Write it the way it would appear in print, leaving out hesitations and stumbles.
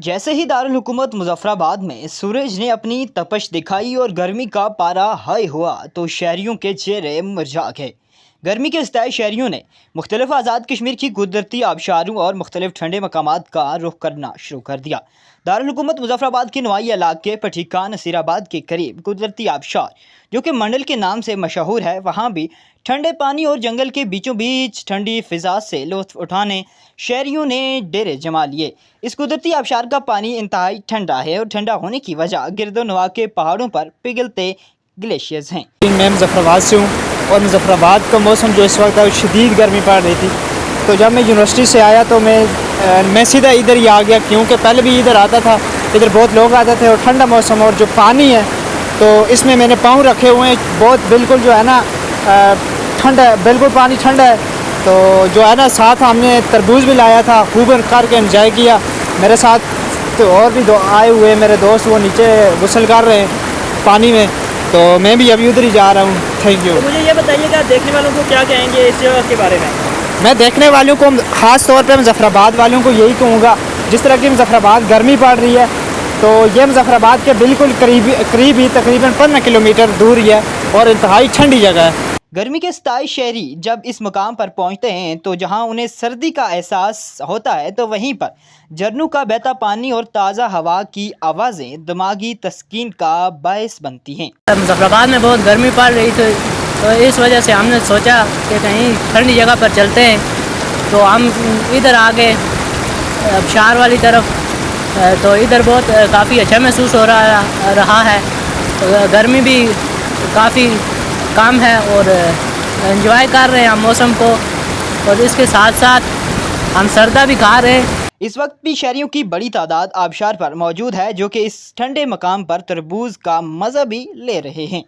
जैसे ही दारुल मुजफ्फराबाद में सूरज ने अपनी तपश दिखाई और गर्मी का पारा हाई हुआ तो शहरियों के चेहरे मुरझा गए। गर्मी के सताए शहरियों ने मुख्तलिफ आज़ाद कश्मीर की कुदरती आबशारों और मुख्तलिफ ठंडे मकामात का रुख करना शुरू कर दिया। दारुल हुकूमत मुजफ्फराबाद के नवाई इलाके पठीका नसीराबाद के करीब कुदरती आबशार जो कि मंडल के नाम से मशहूर है, वहाँ भी ठंडे पानी और जंगल के बीचों बीच ठंडी फिजा से लुत्फ उठाने शहरियों ने डेरे जमा लिए। इस कुदरती आबशार का पानी इंतहाई ठंडा है और ठंडा होने की वजह गिरदोनवा के पहाड़ों पर पिघलते ग्लेशियर्स हैं। मैं मुजफ्फराबाद से हूँ और मुजफ्फराबाद का मौसम जो इस वक्त है शदीद गर्मी पड़ रही थी, तो जब मैं यूनिवर्सिटी से आया तो मैं सीधा इधर ही आ गया, क्योंकि पहले भी इधर आता था, इधर बहुत लोग आते थे और ठंडा मौसम और जो पानी है तो इसमें मैंने पाँव रखे हुए हैं, बहुत बिल्कुल जो है ना ठंडा है, बिल्कुल पानी ठंडा है। तो जो है ना साथ हमने तरबूज भी लाया था, खूब करके एंजॉय किया। मेरे साथ तो और भी आए हुए मेरे दोस्त, वो नीचे गुस्ल कर रहे हैं पानी में, तो मैं भी अभी उधर ही जा रहा हूँ। Thank you. तो मुझे ये बताइएगा देखने वालों को क्या कहेंगे इस जगह के बारे में? मैं देखने वालों को ख़ास तौर पे मुजफ्फराबाद वालों को यही कहूँगा, जिस तरह की मुजफ्फराबाद गर्मी पड़ रही है तो ये मुजफ्फराबाद के बिल्कुल करीब ही तकरीबन 15 किलोमीटर दूर ही है और इंतहाई ठंडी जगह है। गर्मी के सताए शहरी जब इस मुकाम पर पहुंचते हैं तो जहां उन्हें सर्दी का एहसास होता है तो वहीं पर झरनों का बहता पानी और ताज़ा हवा की आवाज़ें दिमागी तस्कीन का बायस बनती हैं। मुजफ्फराबाद में बहुत गर्मी पड़ रही थी, तो इस वजह से हमने सोचा कि कहीं ठंडी जगह पर चलते हैं, तो हम इधर आ गए आबशार वाली तरफ। तो इधर बहुत काफ़ी अच्छा महसूस हो रहा है, गर्मी भी काफ़ी कम है और एंजॉय कर रहे हैं हम मौसम को, और इसके साथ साथ हम सरदा भी खा रहे हैं। इस वक्त भी शहरियों की बड़ी तादाद आबशार पर मौजूद है जो कि इस ठंडे मकाम पर तरबूज का मज़ा भी ले रहे हैं।